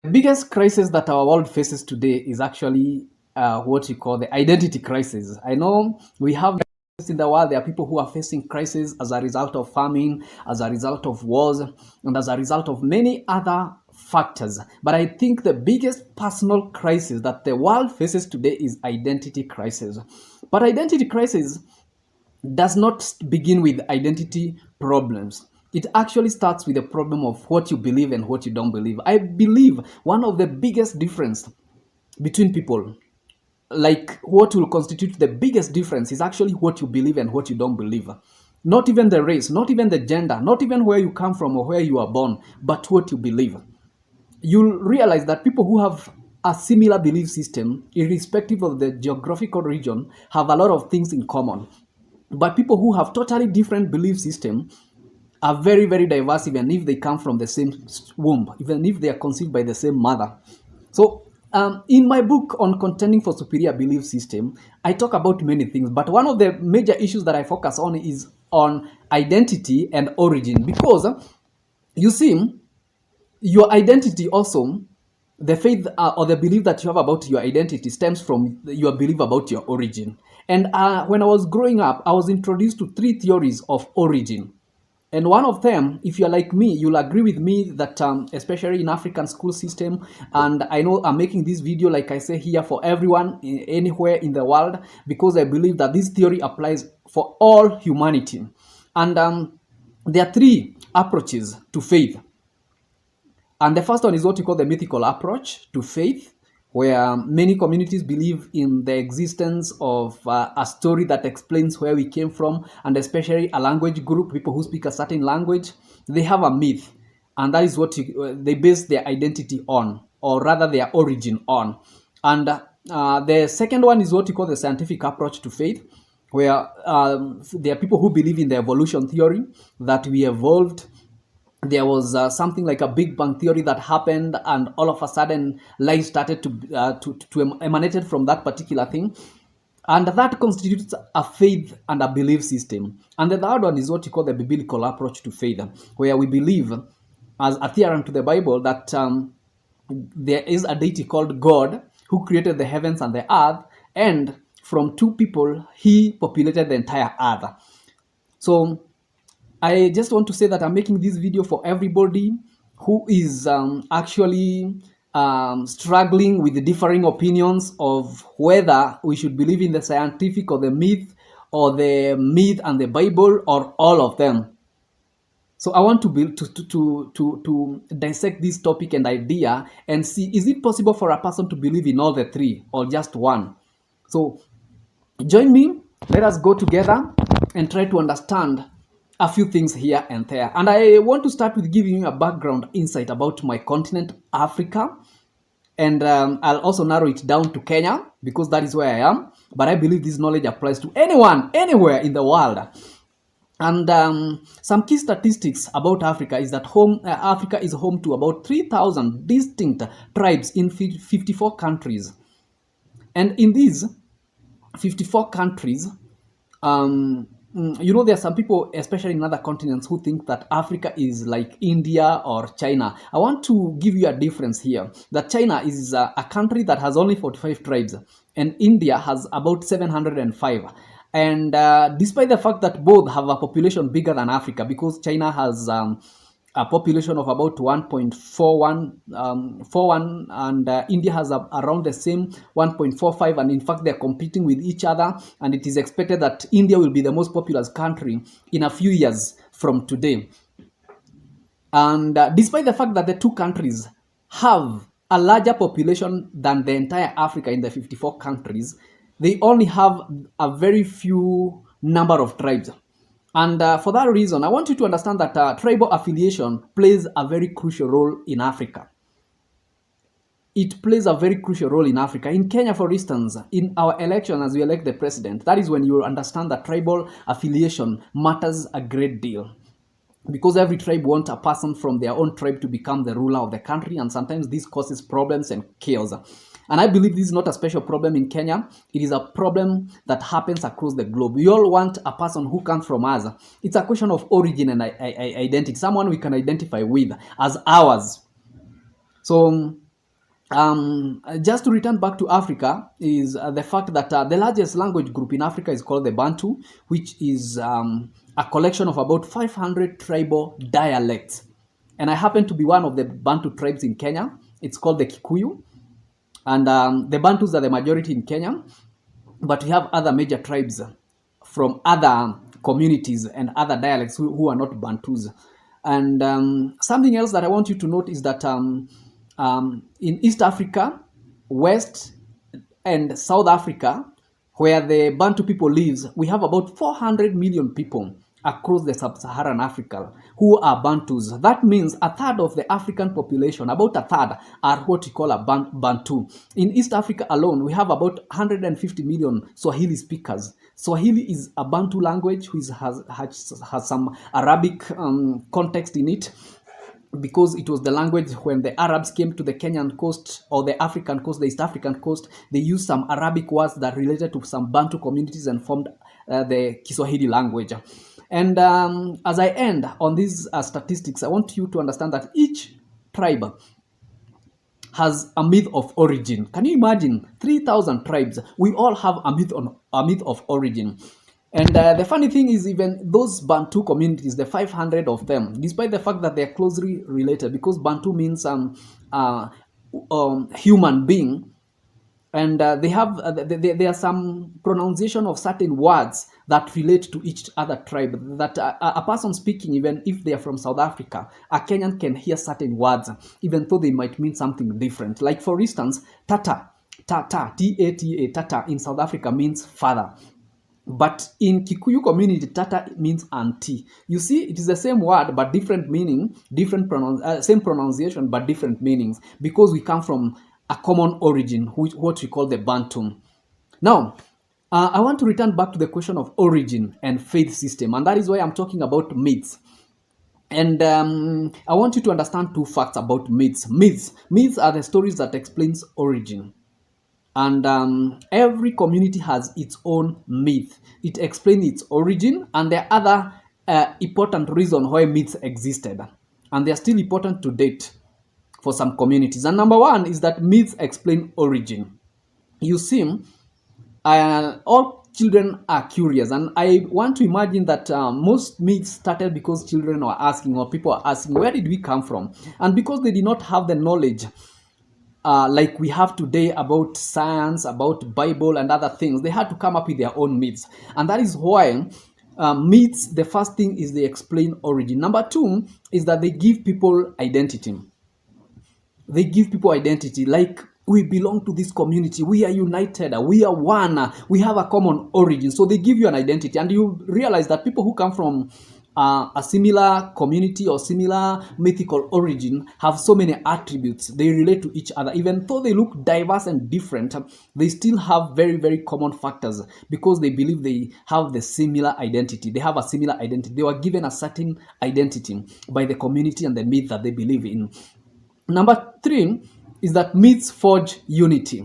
The biggest crisis that our world faces today is actually what you call the identity crisis. I know we have in the world, there are people who are facing crises as a result of famine, as a result of wars, and as a result of many other factors. But I think the biggest personal crisis that the world faces today is identity crisis. But identity crisis does not begin with identity problems. It actually starts with the problem of what you believe and what you don't believe. I believe one of the biggest difference between people, like what will constitute the biggest difference, is actually what you believe and what you don't believe. Not even the race, not even the gender, not even where you come from or where you are born, but what you believe. You'll realize that people who have a similar belief system, irrespective of the geographical region, have a lot of things in common. But people who have totally different belief system are very, very diverse, even if they come from the same womb, even if they are conceived by the same mother. So, in my book on contending for superior belief system, I talk about many things, but one of the major issues that I focus on is on identity and origin, because you see, your identity also, the faith or the belief that you have about your identity stems from your belief about your origin. And when I was growing up, I was introduced to three theories of origin. And one of them, if you're like me, you'll agree with me that especially in African school system, and I know I'm making this video, like I say here, for everyone anywhere in the world, because I believe that this theory applies for all humanity. And there are three approaches to faith. And the first one is what you call the mythical approach to faith, where many communities believe in the existence of a story that explains where we came from, and especially a language group, people who speak a certain language, they have a myth, and that is what they base their identity on, or rather their origin on. And the second one is what you call the scientific approach to faith, where there are people who believe in the evolution theory, that we evolved. There was something like a Big Bang theory that happened, and all of a sudden life started to emanated from that particular thing, and that constitutes a faith and a belief system. And the third one is what you call the biblical approach to faith, where we believe, as adherent to the Bible, that there is a deity called God who created the heavens and the earth, and from two people he populated the entire earth. So I just want to say that I'm making this video for everybody who is actually struggling with the differing opinions of whether we should believe in the scientific or the myth and the Bible, or all of them. So I want to build to dissect this topic and idea and see, is it possible for a person to believe in all the three or just one? So join me, let us go together and try to understand a few things here and there. And I want to start with giving you a background insight about my continent, Africa. And I'll also narrow it down to Kenya, because that is where I am. But I believe this knowledge applies to anyone, anywhere in the world. And some key statistics about Africa is that Africa is home to about 3,000 distinct tribes in 54 countries. And in these 54 countries, you know, there are some people, especially in other continents, who think that Africa is like India or China. I want to give you a difference here, that China is a country that has only 45 tribes, and India has about 705. And despite the fact that both have a population bigger than Africa, because China has a population of about 1.41, and India has around the same 1.45, and in fact they're competing with each other, and it is expected that India will be the most populous country in a few years from today. And despite the fact that the two countries have a larger population than the entire Africa in the 54 countries, they only have a very few number of tribes. And for that reason, I want you to understand that tribal affiliation plays a very crucial role in Africa. It plays a very crucial role in Africa. In Kenya, for instance, in our election as we elect the president, that is when you will understand that tribal affiliation matters a great deal. Because every tribe wants a person from their own tribe to become the ruler of the country, and sometimes this causes problems and chaos. And I believe this is not a special problem in Kenya. It is a problem that happens across the globe. We all want a person who comes from us. It's a question of origin and identity, someone we can identify with as ours. So Just to return back to Africa is the fact that the largest language group in Africa is called the Bantu, which is a collection of about 500 tribal dialects. And I happen to be one of the Bantu tribes in Kenya. It's called the Kikuyu. And the Bantus are the majority in Kenya, but we have other major tribes from other communities and other dialects who are not Bantus. And something else that I want you to note is that in East Africa, West and South Africa, where the Bantu people lives, we have about 400 million people across the sub-Saharan Africa who are Bantus. That means a third of the African population, about a third, are what we call a Bantu. In East Africa alone, we have about 150 million Swahili speakers. Swahili is a Bantu language which has some Arabic context in it, because it was the language when the Arabs came to the Kenyan coast or the African coast, the East African coast, they used some Arabic words that related to some Bantu communities and formed the Kiswahili language. And as I end on these statistics, I want you to understand that each tribe has a myth of origin. Can you imagine 3,000 tribes? We all have a myth of origin. And the funny thing is, even those Bantu communities, the 500 of them, despite the fact that they're closely related, because Bantu means human being, and there are some pronunciation of certain words that relate to each other tribe, that a person speaking, even if they are from South Africa, a Kenyan can hear certain words, even though they might mean something different. Like, for instance, tata, T-A-T-A, tata in South Africa means father. But in Kikuyu community, tata means auntie. You see, it is the same word, but different meaning, same pronunciation, but different meanings, because we come from a common origin, what we call the Bantu. Now, I want to return back to the question of origin and faith system, and that is why I'm talking about myths. And I want you to understand two facts about myths. Myths are the stories that explains origin. And every community has its own myth. It explains its origin, and there are other important reasons why myths existed, and they are still important to date for some communities. And number one is that myths explain origin. You see, all children are curious, and I want to imagine that most myths started because children were asking, or people are asking, where did we come from? And because they did not have the knowledge like we have today about science, about Bible and other things, they had to come up with their own myths. And that is why myths, the first thing is they explain origin. Number two is that they give people identity. They give people identity, like, we belong to this community, we are united, we are one, we have a common origin. So they give you an identity, and you realize that people who come from a similar community or similar mythical origin have so many attributes. They relate to each other. Even though they look diverse and different, they still have very, very common factors, because they believe they have the similar identity. They have a similar identity. They were given a certain identity by the community and the myth that they believe in. Number three is that myths forge unity.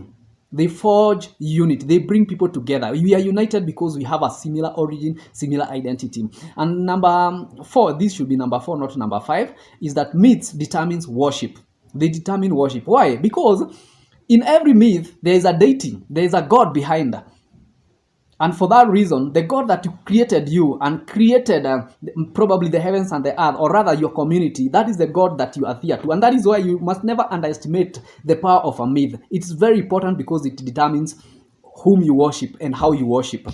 They forge unity. They bring people together. We are united because we have a similar origin, similar identity. And number four, this should be number four, not number five, is that myths determines worship. They determine worship. Why? Because in every myth, there is a deity. There is a God behind. And for that reason, the God that created you and created probably the heavens and the earth, or rather your community, that is the God that you adhere to. And that is why you must never underestimate the power of a myth. It's very important because it determines whom you worship and how you worship.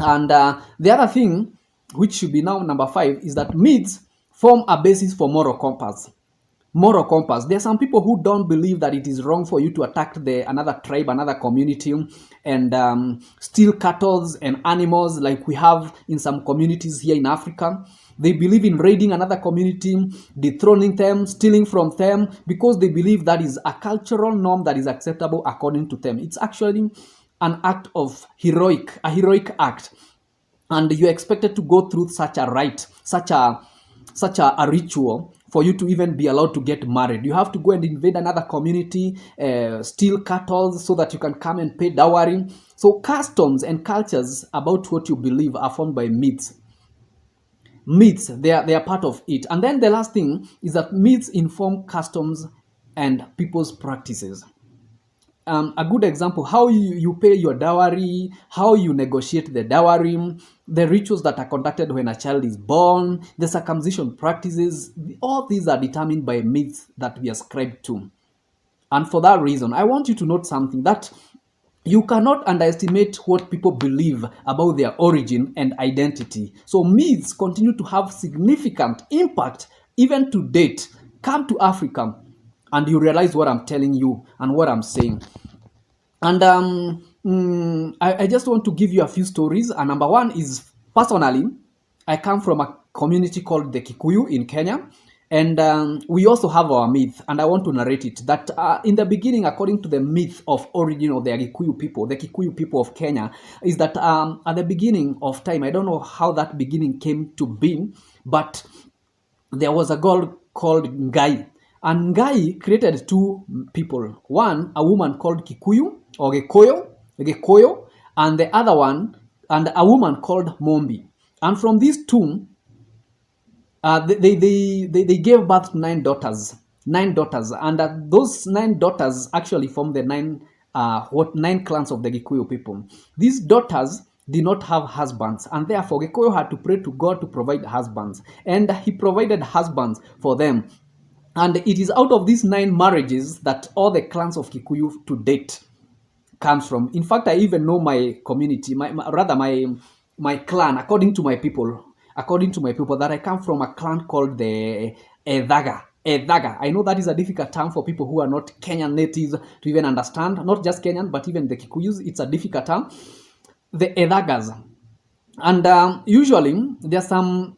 And the other thing, which should be now number five, is that myths form a basis for moral compass. Moral compass. There are some people who don't believe that it is wrong for you to attack another tribe, another community, and steal cattle and animals like we have in some communities here in Africa. They believe in raiding another community, dethroning them, stealing from them, because they believe that is a cultural norm that is acceptable according to them. It's actually an act of a heroic act. And you're expected to go through such a rite, such a ritual, for you to even be allowed to get married. You have to go and invade another community, steal cattle so that you can come and pay dowry. So customs and cultures about what you believe are formed by myths. Myths, they are part of it. And then the last thing is that myths inform customs and people's practices. A good example, how you pay your dowry, how you negotiate the dowry, the rituals that are conducted when a child is born, the circumcision practices, all these are determined by myths that we ascribe to. And for that reason, I want you to note something, that you cannot underestimate what people believe about their origin and identity. So myths continue to have significant impact even to date. Come to Africa and you realize what I'm telling you and what I'm saying. And I just want to give you a few stories. And number one is, personally, I come from a community called the Kikuyu in Kenya. And we also have our myth, and I want to narrate it. That in the beginning, according to the myth of origin of the Kikuyu people of Kenya, is that at the beginning of time, I don't know how that beginning came to be, but there was a god called Ngai. And Ngai created two people. One, a woman called Kikuyu or Gekoyo, and the other one, and a woman called Mombi. And from these two, they gave birth to nine daughters, and those nine daughters actually form the nine clans of the Gikuyu people. These daughters did not have husbands, and therefore Gikuyu had to pray to God to provide husbands, and he provided husbands for them. And it is out of these nine marriages that all the clans of Kikuyu to date comes from. In fact, I even know my community, my clan, according to my people, that I come from a clan called the Edaga. Edaga. I know that is a difficult term for people who are not Kenyan natives to even understand. Not just Kenyan, but even the Kikuyus. It's a difficult term. The Edagas. And usually there are some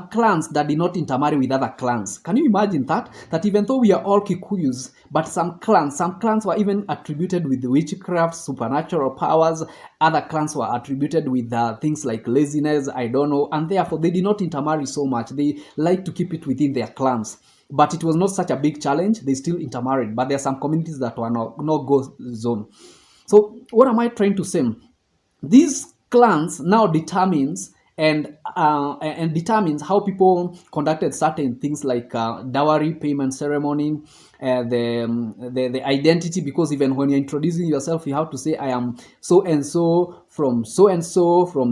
clans that did not intermarry with other clans. Can you imagine that? That even though we are all Kikuyus, but some clans were even attributed with witchcraft, supernatural powers. Other clans were attributed with things like laziness, I don't know, and therefore they did not intermarry so much. They like to keep it within their clans. But it was not such a big challenge. They still intermarried, but there are some communities that were no-go zone. So what am I trying to say? These clans now determines how people conducted certain things like dowry payment ceremony, the identity, because even when you're introducing yourself, you have to say, I am so and so, from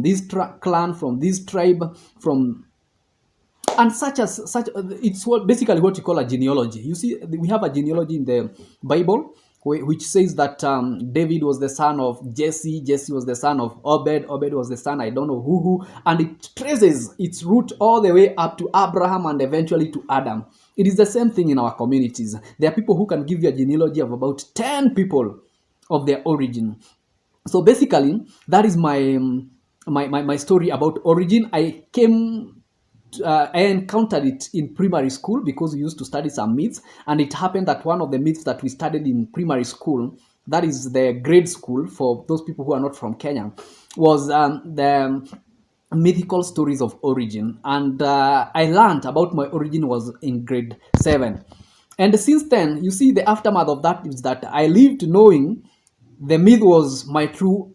this clan, from this tribe, from, and such. It's basically what you call a genealogy. You see, we have a genealogy in the Bible which says that David was the son of Jesse, Jesse was the son of Obed, Obed was the son I don't know who, and it traces its root all the way up to Abraham and eventually to Adam. It is the same thing in our communities. There are people who can give you a genealogy of about 10 people of their origin. So basically, that is my story about origin. I encountered it in primary school because we used to study some myths, and it happened that one of the myths that we studied in primary school, that is the grade school for those people who are not from Kenya, was the mythical stories of origin. And I learned about my origin was in grade 7. And since then, you see, the aftermath of that is that I lived knowing the myth was my true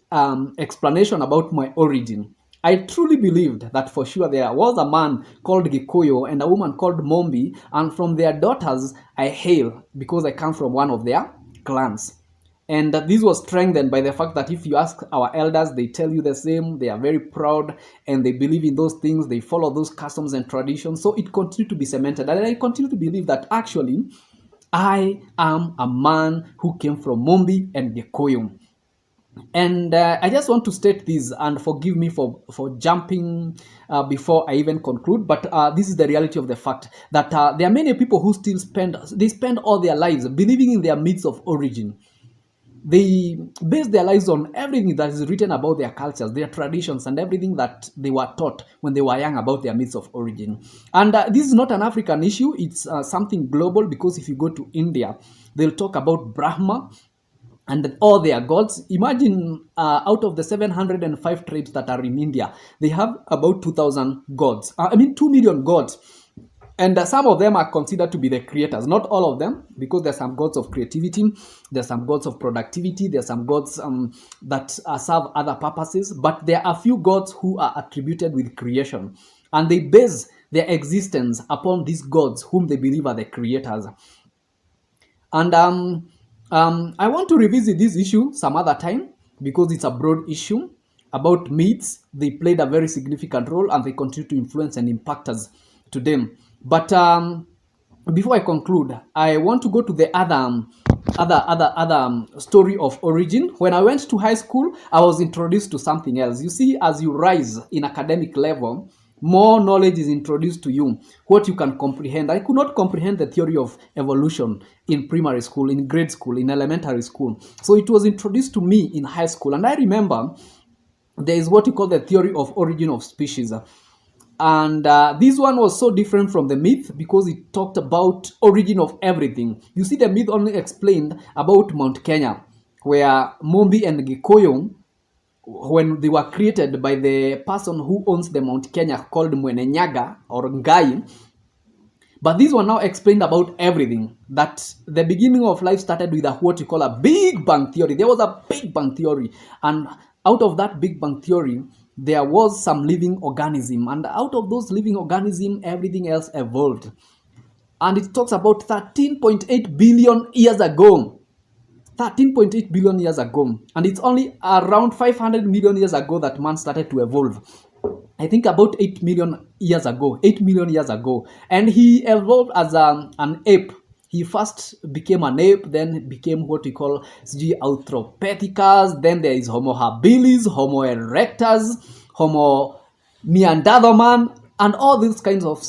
explanation about my origin. I truly believed that for sure there was a man called Gikoyo and a woman called Mombi, and from their daughters I hail because I come from one of their clans. And this was strengthened by the fact that if you ask our elders, they tell you the same. They are very proud and they believe in those things. They follow those customs and traditions. So it continued to be cemented. And I continue to believe that actually I am a man who came from Mombi and Gikoyo. And I just want to state this, and forgive me for jumping before I even conclude, but this is the reality of the fact that there are many people who still spend all their lives believing in their myths of origin. They base their lives on everything that is written about their cultures, their traditions, and everything that they were taught when they were young about their myths of origin. And this is not an African issue, it's something global, because if you go to India, they'll talk about Brahma and all their gods. Imagine out of the 705 tribes that are in India, they have about 2,000 gods. 2 million gods. And some of them are considered to be the creators. Not all of them, because there's some gods of creativity, there's some gods of productivity, there's some gods that serve other purposes. But there are a few gods who are attributed with creation. And they base their existence upon these gods whom they believe are the creators. And I want to revisit this issue some other time because it's a broad issue about myths. They played a very significant role and they continue to influence and impact us today. But before I conclude, I want to go to the other story of origin. When I went to high school, I was introduced to something else. You see, as you rise in academic level, more knowledge is introduced to you, what you can comprehend. I could not comprehend the theory of evolution in primary school, in grade school, in elementary school. So it was introduced to me in high school. And I remember there is what you call the theory of origin of species. And this one was so different from the myth because it talked about origin of everything. You see, the myth only explained about Mount Kenya, where Mombi and Gikoyo, when they were created by the person who owns the Mount Kenya called Mwenenyaga or Ngai. But these were now explained about everything. That the beginning of life started with what you call a Big Bang Theory. There was a Big Bang Theory. And out of that Big Bang Theory, there was some living organism. And out of those living organism, everything else evolved. And it talks about 13.8 billion years ago. 13.8 billion years ago. And it's only around 500 million years ago that man started to evolve. I think about 8 million years ago. 8 million years ago. And he evolved as an ape. He first became an ape, then became what we call Australopithecus. Then there is Homo habilis, Homo erectus, Homo neanderthal, and all these kinds of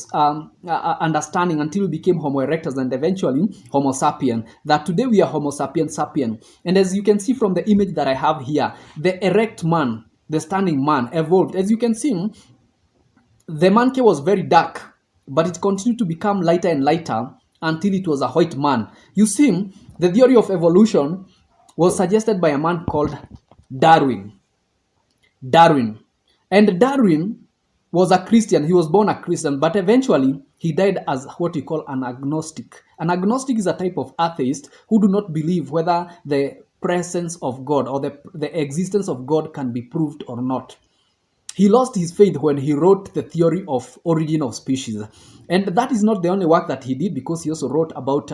understanding until we became Homo erectus and eventually Homo sapien. That today we are Homo sapien. And as you can see from the image that I have here, the erect man, the standing man, evolved. As you can see, the monkey was very dark, but it continued to become lighter and lighter until it was a white man. You see, the theory of evolution was suggested by a man called Darwin. And Darwin was a Christian. He was born a Christian, but eventually he died as what we call an agnostic. An agnostic is a type of atheist who do not believe whether the presence of God or the existence of God can be proved or not. He lost his faith when he wrote the theory of origin of species. And that is not the only work that he did, because he also wrote about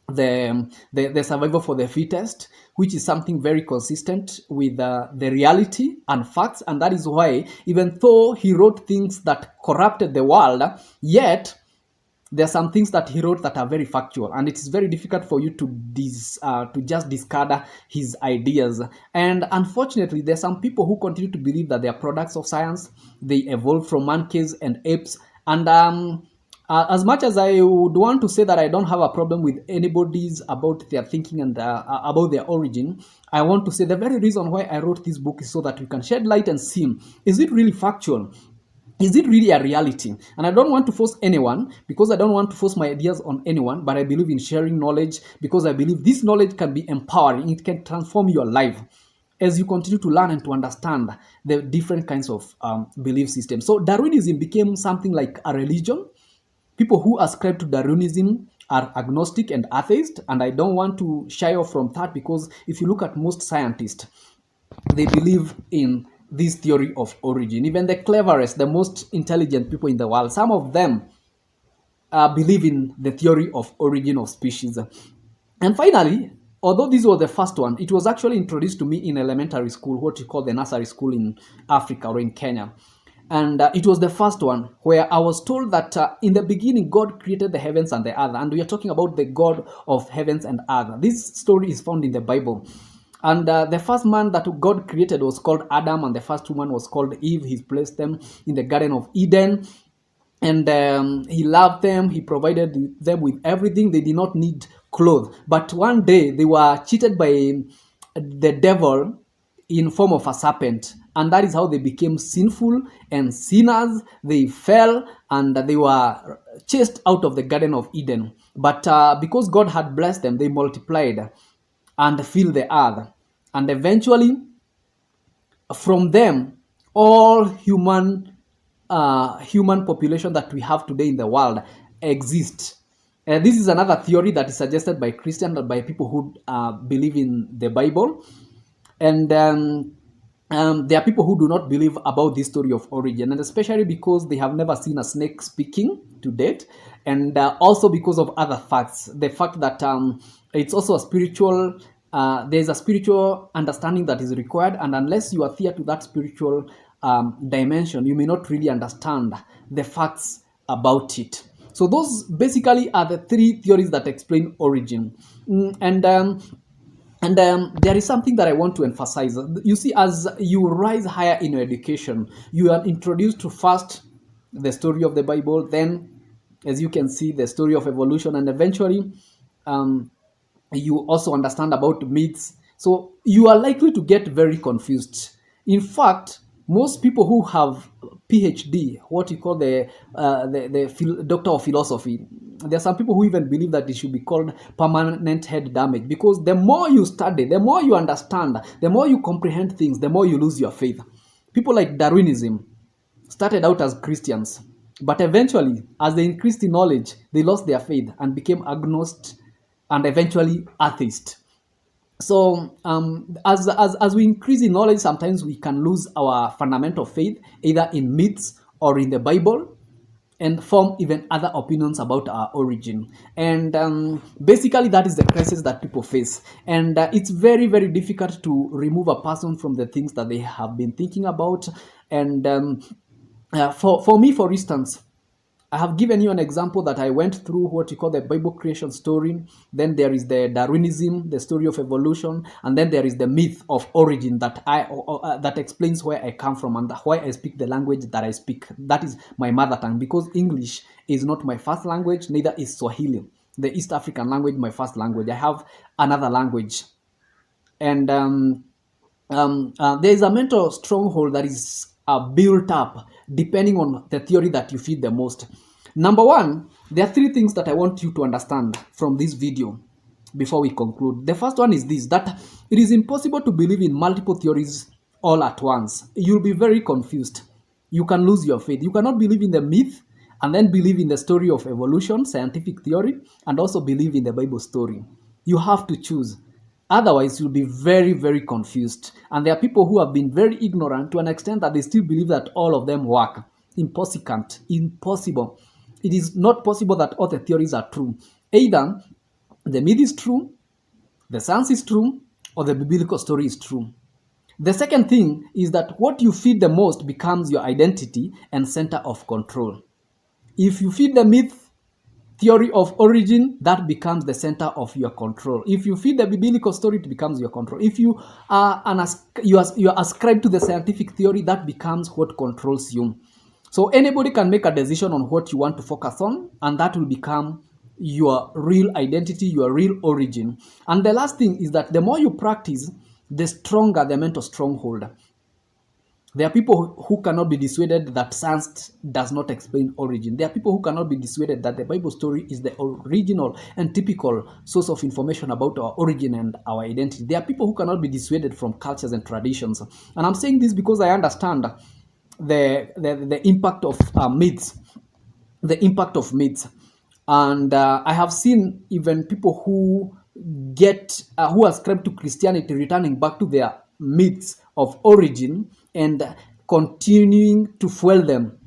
the survival for the fittest, which is something very consistent with the reality and facts. And that is why, even though he wrote things that corrupted the world, yet there are some things that he wrote that are very factual, and it is very difficult for you to just discard his ideas. And unfortunately, there are some people who continue to believe that they are products of science. They evolved from monkeys and apes. And as much as I would want to say that I don't have a problem with anybody's about their thinking and about their origin, I want to say the very reason why I wrote this book is so that we can shed light and see, is it really factual? Is it really a reality? And I don't want to force anyone, because I don't want to force my ideas on anyone, but I believe in sharing knowledge because I believe this knowledge can be empowering. It can transform your life as you continue to learn and to understand the different kinds of belief systems. So Darwinism became something like a religion. People who ascribe to Darwinism are agnostic and atheist, and I don't want to shy off from that, because if you look at most scientists, they believe in this theory of origin. Even the cleverest, the most intelligent people in the world, some of them believe in the theory of origin of species. And finally, although this was the first one, it was actually introduced to me in elementary school, what you call the nursery school in Africa or in Kenya. And it was the first one where I was told that in the beginning, God created the heavens and the earth. And we are talking about the God of heavens and earth. This story is found in the Bible. And the first man that God created was called Adam, and the first woman was called Eve. He placed them in the Garden of Eden, and he loved them. He provided them with everything. They did not need clothes. But one day they were cheated by the devil in form of a serpent, and that is how they became sinful and sinners. They fell and they were chased out of the Garden of Eden. But because God had blessed them, they multiplied and filled the earth. And eventually, from them, all human population that we have today in the world exists. This is another theory that is suggested by Christians and by people who believe in the Bible. And there are people who do not believe about this story of origin, and especially because they have never seen a snake speaking to date, and also because of other facts. The fact that it's also a spiritual, there's a spiritual understanding that is required, and unless you adhere to that spiritual dimension, you may not really understand the facts about it. So those basically are the three theories that explain origin. And there is something that I want to emphasize. You see, as you rise higher in your education, you are introduced to first the story of the Bible, then, as you can see, the story of evolution, and eventually you also understand about myths. So you are likely to get very confused. In fact, most people who have PhD, what you call the doctor of philosophy, there are some people who even believe that it should be called permanent head damage, because the more you study, the more you understand, the more you comprehend things, the more you lose your faith. People like Darwinism started out as Christians, but eventually, as they increased in knowledge, they lost their faith and became agnostic and eventually atheist. So as we increase in knowledge, sometimes we can lose our fundamental faith either in myths or in the Bible, and form even other opinions about our origin. And basically that is the crisis that people face, and it's very, very difficult to remove a person from the things that they have been thinking about. And for me, for instance, I have given you an example that I went through what you call the Bible creation story. Then there is the Darwinism, the story of evolution, and then there is the myth of origin that explains where I come from and why I speak the language that I speak. That is my mother tongue, because English is not my first language, neither is Swahili, the East African language, my first language. I have another language, and there is a mental stronghold that is built up depending on the theory that you feed the most. Number one, there are three things that I want you to understand from this video before we conclude. The first one is this, that it is impossible to believe in multiple theories all at once. You'll be very confused. You can lose your faith. You cannot believe in the myth and then believe in the story of evolution, scientific theory, and also believe in the Bible story. You have to choose. Otherwise, you'll be very, very confused. And there are people who have been very ignorant to an extent that they still believe that all of them work. Impossible. It is not possible that all the theories are true. Either the myth is true, the science is true, or the biblical story is true. The second thing is that what you feed the most becomes your identity and center of control. If you feed the myth, theory of origin, that becomes the center of your control. If you feed the biblical story, it becomes your control. If you are ascribed to the scientific theory, that becomes what controls you. So anybody can make a decision on what you want to focus on, and that will become your real identity, your real origin. And the last thing is that the more you practice, the stronger the mental stronghold. There are people who cannot be dissuaded that science does not explain origin. There are people who cannot be dissuaded that the Bible story is the original and typical source of information about our origin and our identity. There are people who cannot be dissuaded from cultures and traditions. And I'm saying this because I understand the impact of myths. The impact of myths. And I have seen even people who who ascribe to Christianity returning back to their myths of origin and continuing to fuel them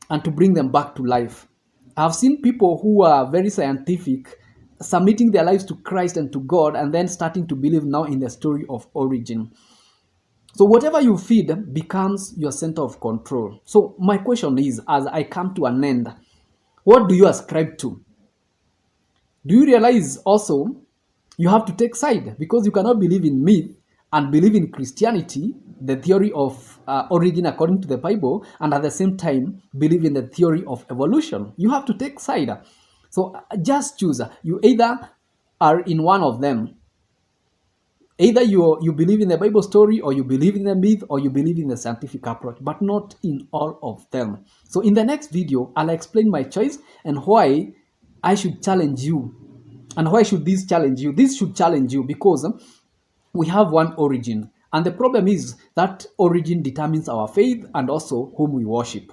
and to bring them back to life. I've seen people who are very scientific submitting their lives to Christ and to God, and then starting to believe now in the story of origin. So whatever you feed becomes your center of control. So my question is, as I come to an end, what do you ascribe to? Do you realize also you have to take side, because you cannot believe in myth and believe in Christianity, the theory of origin according to the Bible, and at the same time believe in the theory of evolution. You have to take side. So just choose. You either are in one of them. Either you believe in the Bible story, or you believe in the myth, or you believe in the scientific approach, but not in all of them. So in the next video, I'll explain my choice and why I should challenge you. And why should this challenge you? This should challenge you because we have one origin. And the problem is that origin determines our faith and also whom we worship.